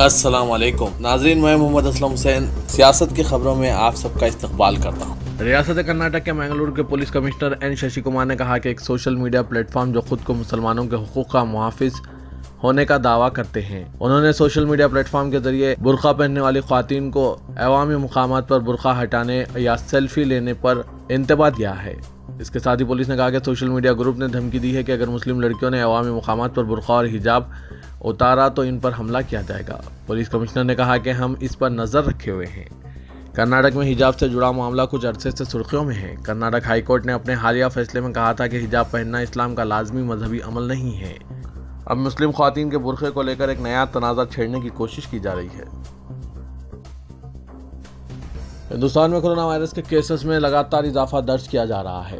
अस्सलाम वालेकुम नाजरीन, मैं मोहम्मद असलम हुसैन सियासत की खबरों में आप सबका इस्तकबाल करता हूँ। रियासत कर्नाटक के मैंगलोर के police commissioner N Shashi Kumar ने कहा कि एक सोशल मीडिया प्लेटफॉर्म जो खुद को मुसलमानों के हुकूक का मुहाफिज होने का दावा करते हैं, उन्होंने सोशल मीडिया प्लेटफॉर्म के जरिए बुर्का पहनने वाली ख्वातीन को अवामी मुकामात पर बुर्का हटाने या सेल्फी लेने पर इंतबा दिया है। इसके साथ ही पुलिस ने कहा कि सोशल मीडिया ग्रुप ने धमकी दी है कि अगर मुस्लिम लड़कियों ने अवामी मुकामात पर बुर्का और हिजाब उतारा तो इन पर हमला किया जाएगा। पुलिस कमिश्नर ने कहा कि हम इस पर नज़र रखे हुए हैं। कर्नाटक में हिजाब से जुड़ा मामला कुछ अरसे से सुर्खियों में है। कर्नाटक हाईकोर्ट ने अपने हालिया फैसले में कहा था कि हिजाब पहनना इस्लाम का लाजमी मजहबी अमल नहीं है। अब मुस्लिम ख्वातीन के बुर्खे को लेकर एक नया तनाज़ा छेड़ने की कोशिश की जा रही है। हिंदुस्तान में कोरोना वायरस के केसेस में लगातार इजाफा दर्ज किया जा रहा है।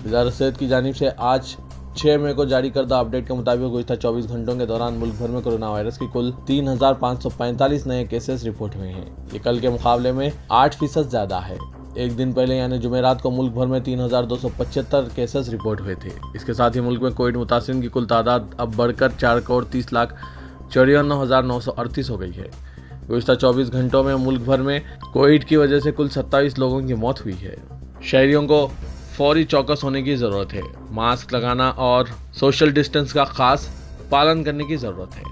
वज़ारत सेहत की जानिब से आज 6 मई को जारी करदा अपडेट के मुताबिक गुज़िश्ता 24 घंटों के दौरान मुल्क भर में कोरोना वायरस की कुल 3,545 नए केसेस रिपोर्ट हुए हैं। ये कल के मुकाबले में 8% ज़्यादा है। एक दिन पहले यानी जुमेरात को मुल्क भर में 3,275 केसेस रिपोर्ट हुए थे। इसके साथ ही मुल्क में कोविड मुतासिरीन की कुल तादाद अब बढ़कर 4,30,54,938 हो गई है। गुज़िश्ता 24 घंटों में मुल्क भर में कोविड की वजह से कुल 27 लोगों की मौत हुई है। शहरियों को फौरी चौकस होने की ज़रूरत है। मास्क लगाना और सोशल डिस्टेंस का खास पालन करने की ज़रूरत है।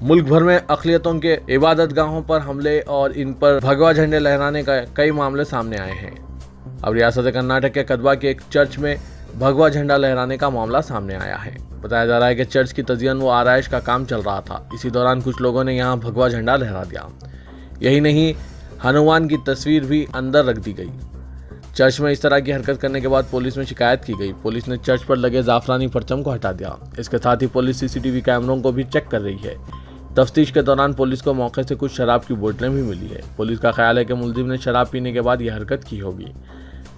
मुल्क भर में अक़लियतों के इबादतगाहों पर हमले और इन पर भगवा झंडे लहराने का कई मामले सामने आए हैं। अब रियासत कर्नाटक के कदवा के एक चर्च में भगवा झंडा लहराने का मामला सामने आया है। बताया जा रहा है कि चर्च की तज़यीन व आराइश का काम चल रहा था। इसी दौरान कुछ लोगों ने यहाँ भगवा झंडा लहरा दिया। यही नहीं, हनुमान की तस्वीर भी अंदर रख दी गई। चर्च में इस तरह की हरकत करने के बाद पुलिस में शिकायत की गई। पुलिस ने चर्च पर लगे जाफरानी परचम को हटा दिया। इसके साथ ही पुलिस सीसीटीवी कैमरों को भी चेक कर रही है। तफ्तीश के दौरान पुलिस को मौके से कुछ शराब की बोतलें भी मिली है। पुलिस का ख्याल है कि मुलजिम ने शराब पीने के बाद यह हरकत की होगी।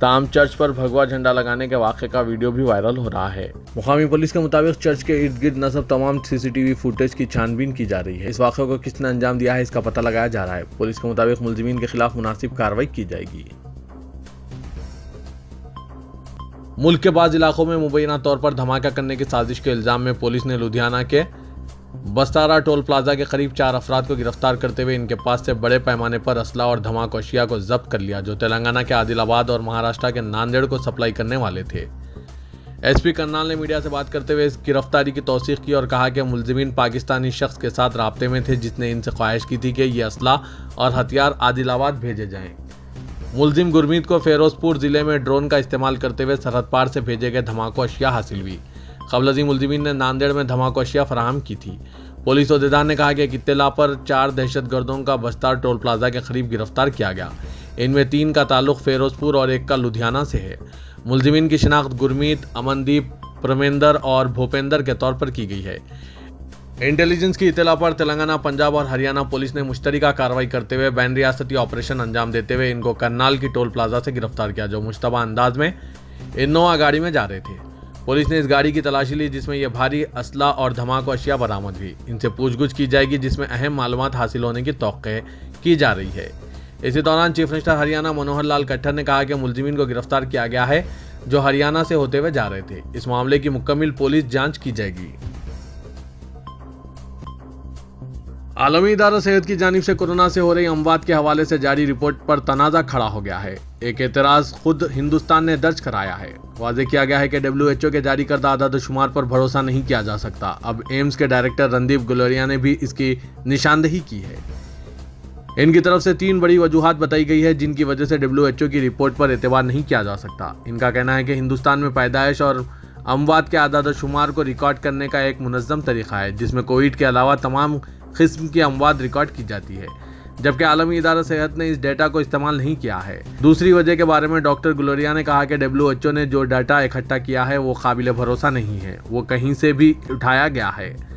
ताहम चर्च पर भगवा झंडा लगाने के वाक़े का वीडियो भी वायरल हो रहा है। मुकामी पुलिस के मुताबिक चर्च के इर्द गिर्द नस्ब तमाम सीसीटीवी फुटेज की छानबीन की जा रही है। इस वाक़े को किसने अंजाम दिया है, इसका पता लगाया जा रहा है। पुलिस के मुताबिक मुलजिमीन के खिलाफ मुनासिब कार्रवाई की जाएगी। मुल्क के बाज़ इलाकों में मुबैना तौर पर धमाका करने की साजिश के इल्ज़ाम में पुलिस ने लुधियाना के बस्तारा टोल प्लाजा के करीब 4 अफराद को गिरफ्तार करते हुए इनके पास से बड़े पैमाने पर असला और धमाका अशिया को जब्त कर लिया, जो तेलंगाना के आदिलाबाद और महाराष्ट्र के नांदेड़ को सप्लाई करने वाले थे। एसपी करनाल ने मीडिया से बात करते हुए इस गिरफ्तारी की तौसीक की और कहा कि मुलजिमीन पाकिस्तानी शख्स के साथ राब्ते में थे, जिसने इनसे ख्वाहिश की थी कि ये असला और हथियार आदिलाबाद भेजे जाएं। मुलजिम गुरमीत को फिरोजपुर जिले में ड्रोन का इस्तेमाल करते हुए सरहद पार से भेजे गए धमाका अशिया हासिल हुई। कबलजी मुलजिमीन ने नांदेड़ में धमाका अशिया फराहम की थी। पुलिस अहदेदार ने कहा कि इत्तला पर 4 दहशतगर्दों का बस्तार टोल प्लाजा के करीब गिरफ्तार किया गया। इनमें 3 का ताल्लुक फिरोजपुर और 1 का लुधियाना से है। मुलजिमीन की शिनाख्त गुरमीत, अमनदीप, प्रमेंदर और भूपेंदर के तौर पर की गई है। इंटेलिजेंस की इत्तला पर तेलंगाना, पंजाब और हरियाणा पुलिस ने मुश्तरका कार्रवाई करते हुए बैन रियासती ऑपरेशन अंजाम देते हुए इनको करनाल की टोल प्लाजा से गिरफ्तार किया, जो मुश्तबा अंदाज में इनोवा गाड़ी में जा रहे थे। पुलिस ने इस गाड़ी की तलाशी ली, जिसमें यह भारी असला और धमाका अशिया बरामद हुई। इनसे पूछगछ की जाएगी, जिसमें अहम मालूमात हासिल होने की तौक़्क़े की जा रही है। इसी दौरान चीफ मिनिस्टर हरियाणा मनोहर लाल खट्टर ने कहा कि मुलजिमीन को गिरफ्तार किया गया है, जो हरियाणा से होते हुए जा रहे थे। इस मामले की मुकम्मल पुलिस जांच की जाएगी। आलमी इदारा सेहत की जानिब से कोरोना से हो रही अमवात के हवाले से जारी रिपोर्ट पर तनाज़ा खड़ा हो गया है। एक एतराज़ खुद हिंदुस्तान ने दर्ज कराया है। वाज़ेह किया गया है कि WHO के जारी करदा आदाद-ओ-शुमार पर भरोसा नहीं किया जा सकता। अब एम्स के डायरेक्टर रणदीप गुलेरिया ने भी इसकी निशानदेही की है। इनकी तरफ से 3 बड़ी वजूहात बताई गई है, जिनकी वजह से WHO की रिपोर्ट पर एतबार नहीं किया जा सकता। इनका कहना है कि हिंदुस्तान में पैदाइश और अमवात के आदाद-ओ-शुमार को रिकॉर्ड करने का एक मुनज़्ज़म तरीक़ा है, जिसमें कोविड के अलावा तमाम किस्म की अमवात रिकॉर्ड की जाती है, जबकि आलमी इदारा सेहत ने इस डेटा को इस्तेमाल नहीं किया है। दूसरी वजह के बारे में डॉक्टर गुलेरिया ने कहा कि WHO ने जो डाटा इकट्ठा किया है वो काबिल भरोसा नहीं है, वो कहीं से भी उठाया गया है।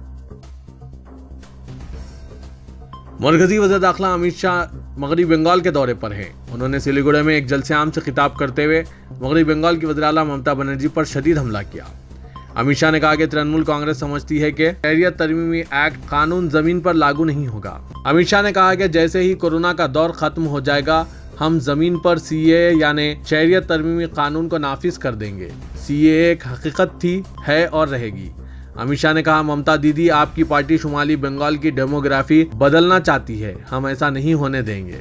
मरकजी वज़ीर दाखिला अमित शाह मगरबी बंगाल के दौरे पर हैं। उन्होंने सिलीगुड़ी में एक जलसे आम से खिताब करते हुए मगरबी बंगाल की वज़ीर आला ममता बनर्जी पर शदीद हमला किया। अमित शाह ने कहा कि तृणमूल कांग्रेस समझती है कि शहरियत तरमीमी एक्ट कानून जमीन पर लागू नहीं होगा। अमित शाह ने कहा कि जैसे ही कोरोना का दौर खत्म हो जाएगा, हम जमीन पर CAA यानी शहरियत तरमीमी कानून को नाफिज कर देंगे। CAA एक हकीकत थी, है और रहेगी। अमित शाह ने कहा, ममता दीदी आपकी पार्टी शुमाली बंगाल की डेमोग्राफी बदलना चाहती है, हम ऐसा नहीं होने देंगे।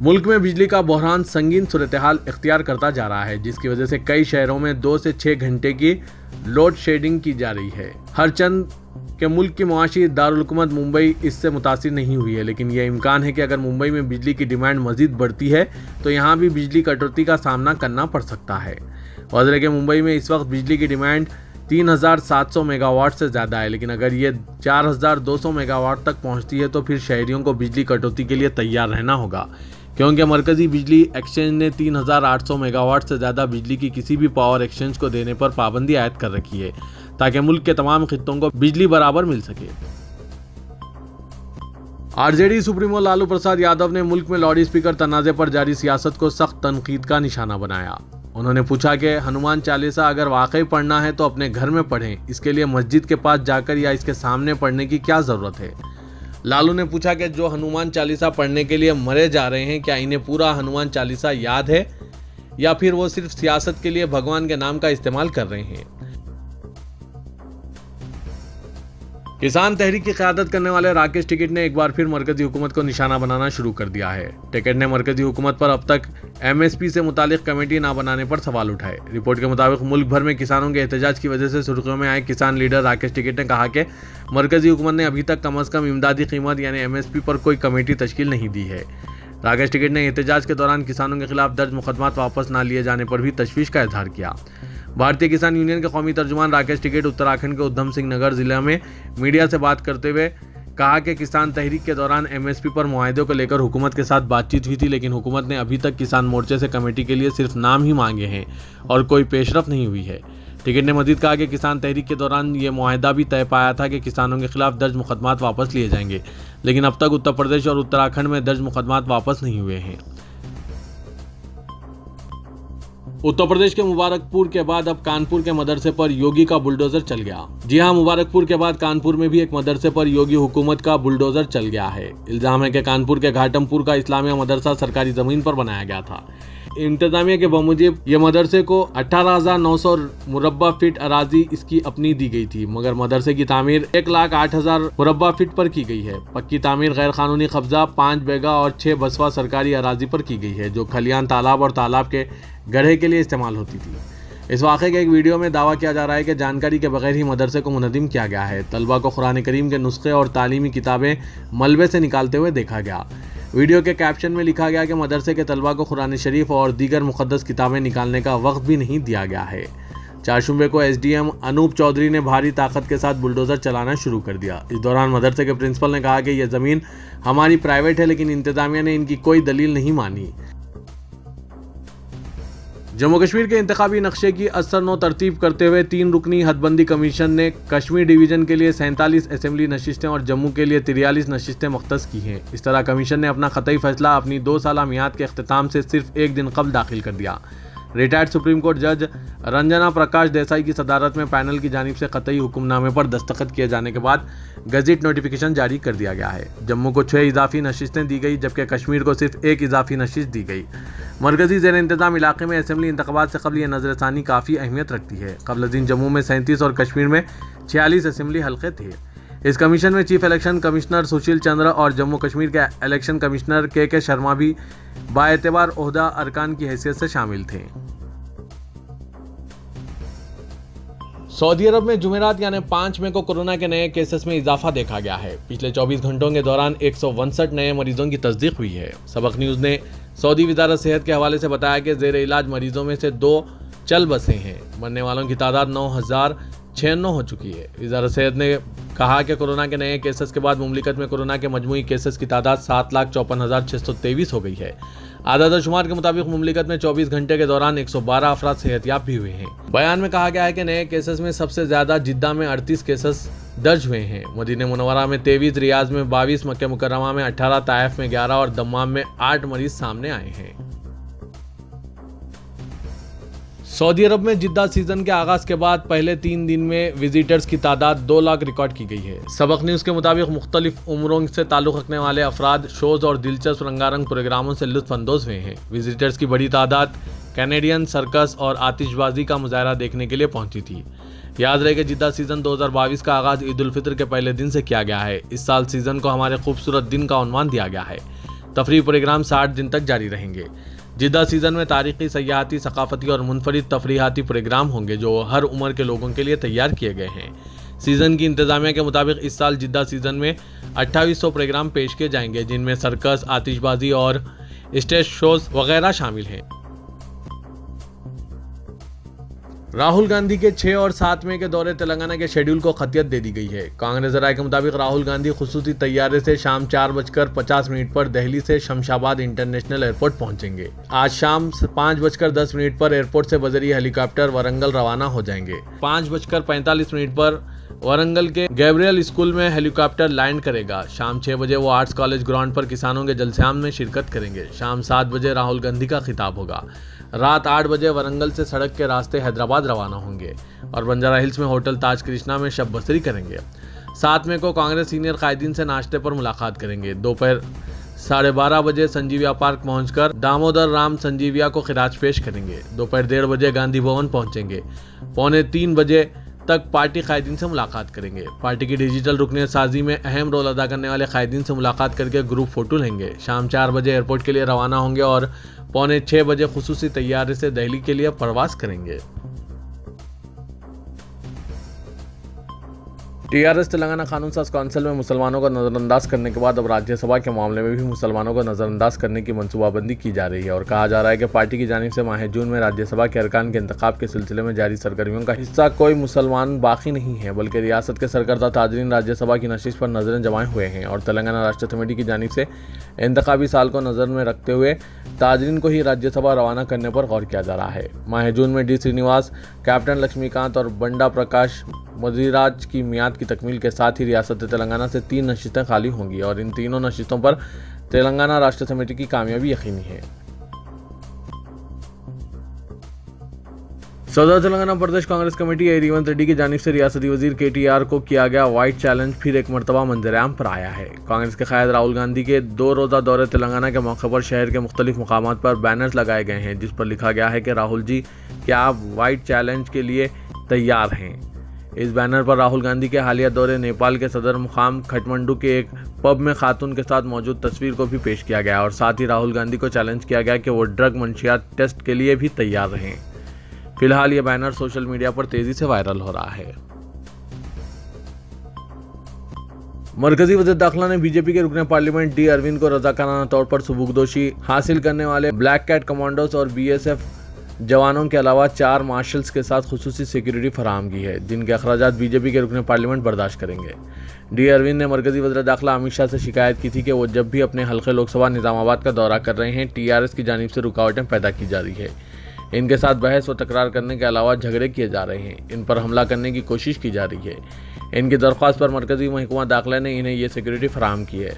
मुल्क में बिजली का बहरान संगीन सूरत-ए-हाल इख्तियार करता जा रहा है, जिसकी वजह से कई शहरों में 2 से 6 घंटे की लोड शेडिंग की जा रही है। हर चंद के मुल्क की मुआशी दारुल-हुकूमत मुंबई इससे मुतासिर नहीं हुई है, लेकिन यह इम्कान है कि अगर मुंबई में बिजली की डिमांड मजीद बढ़ती है तो यहाँ भी बिजली कटौती का सामना करना पड़ सकता है। वज़ीर के मुंबई में इस वक्त बिजली की डिमांड 3700 मेगावाट से ज़्यादा है, लेकिन अगर ये 4200 मेगावाट तक पहुँचती है तो फिर शहरियों को बिजली कटौती के लिए तैयार रहना होगा, क्योंकि मरकज़ी बिजली एक्सचेंज ने 3800 मेगावाट से ज़्यादा बिजली की किसी भी पावर एक्सचेंज को देने पर पाबंदी आयद कर रखी है, ताकि मुल्क के तमाम खित्तों को बिजली बराबर मिल सके। आरजेडी सुप्रीमो लालू प्रसाद यादव ने मुल्क में लाउड स्पीकर तनाज़े पर जारी सियासत को सख्त तनकीद का निशाना बनाया। उन्होंने पूछा कि हनुमान चालीसा अगर वाकई पढ़ना है तो अपने घर में पढ़ें, इसके लिए मस्जिद के पास जाकर या इसके सामने पढ़ने की क्या ज़रूरत है। लालू ने पूछा कि जो हनुमान चालीसा पढ़ने के लिए मरे जा रहे हैं, क्या इन्हें पूरा हनुमान चालीसा याद है या फिर वो सिर्फ सियासत के लिए भगवान के नाम का इस्तेमाल कर रहे हैं। किसान तहरीक की क़यादत करने वाले राकेश टिकैत ने एक बार फिर मरकजी हुकूमत को निशाना बनाना शुरू कर दिया है। टिकैत ने मरकजी हुकूमत पर अब तक MSP से मुतालिक कमेटी ना बनाने पर सवाल उठाए। रिपोर्ट के मुताबिक मुल्क भर में किसानों के एहतजाज की वजह से सुर्खियों में आए किसान लीडर राकेश टिकैत ने कहा कि मरकजी हुकूमत ने अभी तक कम अज़ कम इमदादी कीमत यानी MSP पर कोई कमेटी तश्कील नहीं दी है। राकेश टिकैत ने एहतजाज के दौरान किसानों के खिलाफ दर्ज मुकदमात वापस न लिए जाने पर भी तशवीश का इजहार किया। भारतीय किसान यूनियन के कौमी तर्जुमान राकेश टिकैत उत्तराखंड के उधम सिंह नगर जिले में मीडिया से बात करते हुए कहा कि किसान तहरीक के दौरान MSP पर मुआहदे को लेकर हुकूमत के साथ बातचीत हुई थी, लेकिन हुकूमत ने अभी तक किसान मोर्चे से कमेटी के लिए सिर्फ नाम ही मांगे हैं और कोई पेशरफ नहीं हुई है। टिकैत ने मजीद कहा कि किसान तहरीक के दौरान ये मुआहदा भी तय पाया था कि किसानों के खिलाफ दर्ज मुकदमात वापस लिए जाएंगे, लेकिन अब तक उत्तर प्रदेश और उत्तराखंड में दर्ज मुकदमात वापस नहीं हुए हैं। उत्तर प्रदेश के मुबारकपुर के बाद अब कानपुर के मदरसे पर योगी का बुलडोजर चल गया। जी हां, मुबारकपुर के बाद कानपुर में भी एक मदरसे पर योगी हुकूमत का बुलडोजर चल गया है। इल्जाम है कि कानपुर के घाटमपुर का इस्लामिया मदरसा सरकारी जमीन पर बनाया गया था। इंतजामिया के बमुजिब ये मदरसे को 18,900 मुरब्बा फीट अराजी इसकी अपनी दी गई थी, मगर मदरसे की तामीर 1,08,000 मुरब्बा फीट पर की गई है। पक्की तामीर गैर कानूनी कब्जा 5 बीघा और 6 बसवा सरकारी अराजी पर की गई है, जो खलियान तालाब और तालाब के गढ़े के लिए इस्तेमाल होती थी। इस वाक़े के एक वीडियो में दावा किया जा रहा है कि जानकारी के बगैर ही मदरसे को मुनज़्ज़म किया गया है। तलबा को कुरान करीम के नुस्खे और तालीमी किताबें मलबे से निकालते हुए देखा गया। वीडियो के कैप्शन में लिखा गया कि मदरसे के तलबा को कुरान शरीफ और दीगर मुक़द्दस किताबें निकालने का वक्त भी नहीं दिया गया है। चारशुम्बे को SDM अनूप चौधरी ने भारी ताकत के साथ बुलडोज़र चलाना शुरू कर दिया। इस दौरान मदरसे के प्रिंसिपल ने कहा कि यह ज़मीन हमारी प्राइवेट है, लेकिन इंतज़ामिया ने इनकी कोई दलील नहीं मानी। जम्मू कश्मीर के इंतखाबी नक्शे की असर तरतीब करते हुए 3 रुकनी हदबंदी कमीशन ने कश्मीर डिवीज़न के लिए 47 असेंबली नशिस्तें और जम्मू के लिए 43 नशिस्तें मुख्तस की हैं। इस तरह कमीशन ने अपना ख़तई फैसला अपनी 2 साला मियाद के अख्तिताम से सिर्फ 1 दिन कबल दाखिल कर दिया। रिटायर्ड सुप्रीम कोर्ट जज रंजना प्रकाश देसाई की सदारत में पैनल की जानिब से क़तई हुक्मनामे पर दस्तखत किए जाने के बाद गज़ट नोटिफिकेशन जारी कर दिया गया है। जम्मू को 6 इजाफी नशिस्तें दी गई, जबकि कश्मीर को सिर्फ 1 इजाफी नशिस्त दी गई। मरकज़ी ज़ेर इंतज़ाम इलाके में असेंबली इंतखाबात से कबल यह नज़रसानी काफ़ी अहमियत रखती है। कबल जम्मू में 37 और कश्मीर में 46 असेंबली हल्के थे। इस कमीशन में chief election commissioner Sushil Chandra और जम्मू कश्मीर के इलेक्शन कमिश्नर के शर्मा भी बाएतबार ओहदा अरकान की हैसियत से शामिल थे। सऊदी अरब में जुमेरात यानी 5 मई को कोरोना के नए केसेस में इजाफा देखा गया है। पिछले 24 घंटों के दौरान 162 नए मरीजों की तस्दीक हुई है। सबक न्यूज़ ने सऊदी वजारत सेहत के हवाले से बताया कि ज़ेर इलाज मरीजों में से 2 चल बसे हैं। मरने वालों की तादाद 9,096 हो चुकी है। वजारत सेहत ने कहा कि कोरोना के नए केसेस के बाद मुमलिकत में कोरोना के मजमूई केसेस की तादाद 7,54,623 हो गई है। आदाद शुमार के मुताबिक मुमलिकत में 24 घंटे के दौरान 112 अफराद सेहतयाब भी हुए हैं। बयान में कहा गया है कि नए केसेस में सबसे ज्यादा जिद्दा में 38 केसेस दर्ज हुए हैं। मदीना मुनव्वरा में 23, रियाज में 22, मक्का मुकर्रमा में 18, ताइफ में 11 और दम्माम में 8 मरीज सामने आए हैं। सऊदी अरब में जिद्दा सीजन के आगाज के बाद पहले 3 दिन में विजिटर्स की तादाद 2 लाख रिकॉर्ड की गई है। सबक न्यूज़ के मुताबिक मुख्तलिफ उम्रों से ताल्लुक़ रखने वाले अफराद शोज और दिलचस्प रंगारंग प्रोग्रामों से लुत्फ अंदोज हुए हैं। विजिटर्स की बड़ी तादाद कैनेडियन सर्कस और आतिशबाजी का मुजाहरा देखने के लिए पहुंची थी। याद रहे कि जिद्दा सीजन 2022 का आगाज ईद उल फितर के पहले दिन से किया गया है। इस साल सीजन को हमारे खूबसूरत दिन का उन्वान दिया गया है। तफरीह प्रोग्राम 60 दिन तक जारी रहेंगे। जिद्दा सीजन में तारीखी, सयाहती, सकाफती और मुनफरिद तफरीहाती प्रोग्राम होंगे जो हर उम्र के लोगों के लिए तैयार किए गए हैं। सीजन की इंतजामिया के मुताबिक इस साल जिद्दा सीजन में 2800 प्रोग्राम पेश किए जाएंगे, जिनमें सर्कस, आतिशबाजी और स्टेज शोज वगैरह शामिल हैं। राहुल गांधी के 6 और 7 मई के दौरे तेलंगाना के शेड्यूल को खतियत दे दी गई है। कांग्रेस राय के मुताबिक राहुल गांधी खुसूसी तैयारे से शाम 4:50 पर दिल्ली से शमशाबाद इंटरनेशनल एयरपोर्ट पहुंचेंगे। आज शाम 5:10 पर एयरपोर्ट से बजरी हेलीकॉप्टर वरंगल रवाना हो जाएंगे। 5:45 पर वरंगल के गैब्रियल स्कूल में हेलीकॉप्टर लैंड करेगा। शाम 6 बजे वो आर्ट्स कॉलेज ग्राउंड पर किसानों के जलसेआम में शिरकत करेंगे। शाम 7 बजे राहुल गांधी का खिताब होगा। रात 8 बजे वरंगल से सड़क के रास्ते हैदराबाद रवाना होंगे और बंजारा हिल्स में होटल ताज कृष्णा में शब बसरी करेंगे। 7 मई को कांग्रेस सीनियर कायदीन से नाश्ते पर मुलाकात करेंगे। दोपहर 12:30 बजे संजीविया पार्क पहुंचकर दामोदर राम संजीविया को खिराज पेश करेंगे। दोपहर 1:30 बजे गांधी भवन पहुंचेंगे। 2:45 बजे तक पार्टी कायदीन से मुलाकात करेंगे। पार्टी की डिजिटल रुकनियत साजी में अहम रोल अदा करने वाले कायदीन से मुलाकात करके ग्रुप फोटो लेंगे। शाम 4 बजे एयरपोर्ट के लिए रवाना होंगे और 5:45 बजे खुसूसी तैयारी से दिल्ली के लिए प्रवास करेंगे। टीआरएस तेलंगाना कानून साज काउंसिल में मुसलमानों को नजरअंदाज करने के बाद अब राज्यसभा के मामले में भी मुसलमानों को नजरअंदाज करने की मंसूबाबंदी की जा रही है और कहा जा रहा है कि पार्टी की जानिब से माह जून में राज्यसभा के अरकान के इंतखाब के सिलसिले में जारी सरगर्मियों का हिस्सा कोई मुसलमान बाकी नहीं है, बल्कि रियासत के सरकर्दा ताजरीन राज्यसभा की नशिश पर नजरें जमाए हुए हैं और तेलंगाना राष्ट्र समिति की जानिब से इंतखाबी साल को नजर में रखते हुए ताजरीन को ही राज्यसभा रवाना करने पर गौर किया जा रहा है। माह जून में डी श्रीनिवास, कैप्टन लक्ष्मीकांत और बंडा प्रकाश मदिराज की मियाद की तकमील के साथ ही रियासत तेलंगाना से 3 नशिस्तें खाली होंगी और इन तीनों नशिस्तों पर तेलंगाना राष्ट्र समिति की कामयाबी यकीनी है। सदर तेलंगाना प्रदेश कांग्रेस कमेटी ए रेवंत रेड्डी की जानिब से रियासती वजीर KTR को किया गया वाइट चैलेंज फिर एक मरतबा मंजर-ए-आम पर आया है। कांग्रेस के कायद राहुल गांधी के 2 रोज़ा दौरे तेलंगाना के मौके पर शहर के मुख्तलिफ मुकामात पर बैनर्स लगाए गए हैं, जिस पर लिखा गया है कि राहुल जी, क्या आप वाइट चैलेंज के लिए तैयार हैं। इस बैनर पर राहुल गांधी के हालिया दौरे नेपाल के सदर मुकाम खटमंडू के एक पब में खातून के साथ मौजूद तस्वीर को भी पेश किया गया और साथ ही राहुल गांधी को चैलेंज किया गया कि वो ड्रग मंशियात टेस्ट के लिए भी तैयार रहें। फिलहाल ये बैनर सोशल मीडिया पर तेजी से वायरल हो रहा है। मरकजी वज़ीर दाखिला ने बीजेपी के रुकने पार्लियामेंट डी अरविंद को रजाकाराना तौर पर सुबुकदोशी हासिल करने वाले ब्लैक कैट कमांडोज और BSF जवानों के अलावा 4 मार्शल्स के साथ खुसूसी सिक्योरिटी फराहम की है, जिनके अखराजात बीजेपी के रुकने पार्लियामेंट बर्दाश्त करेंगे। डी अरविंद ने मरकजी वज़ीर दाखिला अमित शाह से शिकायत की थी कि वो जब भी अपने हल्के लोकसभा निज़ामाबाद का दौरा कर रहे हैं, TRS की जानिब से रुकावटें पैदा की जा रही है। इनके साथ बहस व तकरार करने के अलावा झगड़े किए जा रहे हैं, इन पर हमला करने की कोशिश की जा रही है। इनकी दरख्वास्त पर मरकजी महकमा दाखिला ने इन्हें ये सिक्योरिटी फराहम की है।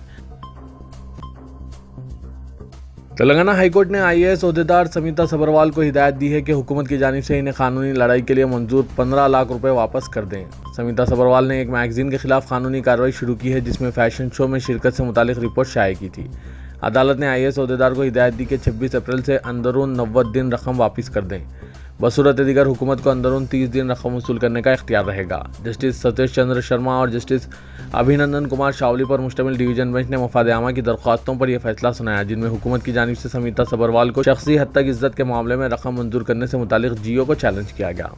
तेलंगाना हाईकोर्ट ने IAS ओहदेदार समिता सबरवाल को हिदायत दी है कि हुकूमत की जानिब से इन्हें कानूनी लड़ाई के लिए मंजूर 15 लाख रुपए वापस कर दें। समिता सबरवाल ने एक मैगजीन के खिलाफ कानूनी कार्रवाई शुरू की है, जिसमें फैशन शो में शिरकत से मुतालिक रिपोर्ट शाये की थी। अदालत ने IAS ओहदेदार को हिदायत दी कि 26 अप्रैल से अंदरून 90 दिन रकम वापस कर दें। बसूरत दीगर हुकूमत को अंदरून 30 दिन रकम वसूल करने का इख्तियार रहेगा। जस्टिस सतीश चंद्र शर्मा और जस्टिस अभिनंदन कुमार शावली पर मुश्तमिल डिवीजन बेंच ने मफाद आमा की दरख्वास्तों पर यह फैसला सुनाया, जिनमें हुकूमत की जानिब से समिता सबरवाल को शख्सी हद तक इज्जत के मामले में रकम मंजूर करने से मुतालिक GO को चैलेंज किया गया।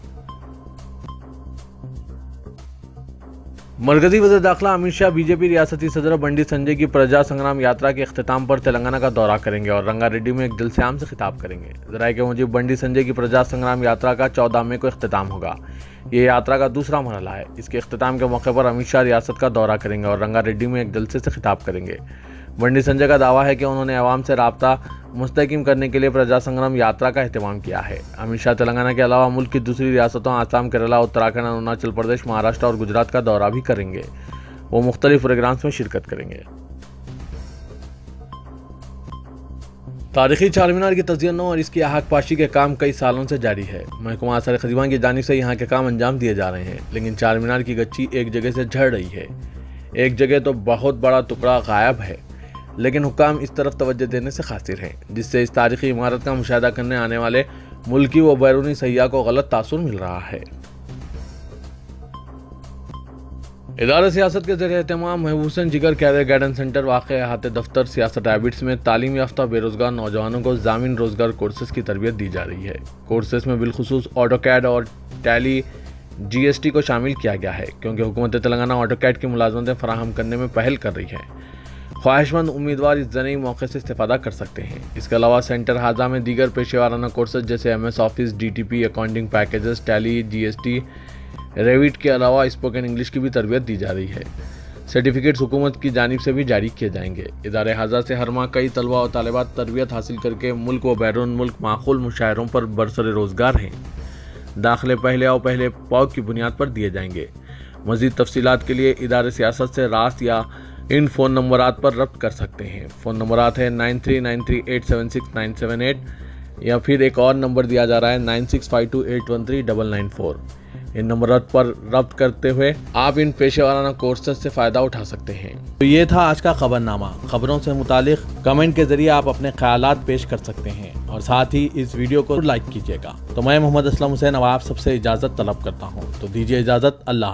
मरकजी वज़ीर दाखिला अमित शाह बीजेपी रियासती सदर बंडी संजय की प्रजा संग्राम यात्रा के अख्तिताम पर तेलंगाना का दौरा करेंगे और रंगारेड्डी में एक जलसेआम से खिताब करेंगे। ज़राए के मुताबिक बंडी संजय की प्रजा संग्राम यात्रा का 14 मई को अख्तिताम होगा। ये यात्रा का दूसरा मरहला है। इसके अख्तिताम के मौके पर अमित शाह रियासत का दौरा करेंगे और रंगारेड्डी में एक जलसे से खिताब करेंगे। बंडी संजय का दावा है कि उन्होंने अवाम से राब्ता मुस्तहकम करने के लिए प्रजा संग्राम यात्रा का एहतमाम किया है। अमित शाह तेलंगाना के अलावा मुल्क की दूसरी रियासतों आसाम, केरला, उत्तराखंड, अरुणाचल प्रदेश, महाराष्ट्र और गुजरात का दौरा भी करेंगे। वो मुख्तलिफ प्रोग्राम्स में शिरकत करेंगे। तारीखी चारमीनार की तज़य्युन और इसकी आहकपाशी के काम कई सालों से जारी है। महकमा आसार खदीमा की जानिब से यहाँ के काम अंजाम दिए जा रहे हैं, लेकिन चारमीनार की गच्ची एक जगह से झड़ रही है। एक जगह तो बहुत बड़ा टुकड़ा गायब है। लेकिन हुक्काम इस तरफ तवज्जो देने से कासिर हैं, जिससे इस तारीखी इमारत का मुशाहिदा करने आने वाले मुल्की व बैरूनी सयाह को गलत तासुर मिल रहा है। इदारा सियासत के ज़रिए एहतमाम महबूब हुसैन जिगर कैरियर गाइडेंस सेंटर वाक़ अहाते दफ्तर सियासत हैबिट्स में तालीम याफ्ता बेरोजगार नौजवानों को ज़ामिन रोजगार कोर्सेज की तरबियत दी जा रही है। कोर्सेज में बिलखुसूस ऑटोकैड और टैली GST को शामिल किया गया है, क्योंकि हुकूमत तेलंगाना ऑटोकैड की मुलाजमतें फराहम करने में पहल कर रही है। ख्वाहिशमंद उम्मीदवार इस ज़रूरी मौके से इस्तेफादा कर सकते हैं। इसके अलावा सेंटर हाजा में दीगर पेशेवाराना कोर्सेज जैसे MS office, DTP, accounting packages, tally, GST, Revit के अलावा स्पोकन इंग्लिश की भी तरबियत दी जा रही है। सर्टिफिकेट्स हुकूमत की जानिब से भी जारी किए जाएंगे। इदारे हाजा से हर माह कई तलबा और तालिबात तरबियत हासिल करके मुल्क व बैरून मुल्क माकूल मुशायरों पर बरसर रोज़गार हैं। दाखिले पहले आओ पहले पाओ की बुनियाद पर दिए जाएंगे। मज़ीद तफसीलात के लिए इदारे सियासत से रास्त या इन फ़ोन नंबरात पर रब्त कर सकते हैं। फ़ोन नंबरात है 9393876978 या फिर एक और नंबर दिया जा रहा है 9652813994। इन नंबरात पर रब्त करते हुए आप इन पेशेवाराना कोर्सेज से फ़ायदा उठा सकते हैं। तो ये था आज का खबरनामा। खबरों से मुतालिक कमेंट के जरिए आप अपने ख्यालात पेश कर सकते हैं और साथ ही इस वीडियो को लाइक कीजिएगा। तो मैं मोहम्मद असलम हुसैन अब आप सबसे इजाज़त तलब करता हूँ। तो दीजिए इजाज़त। अल्लाह।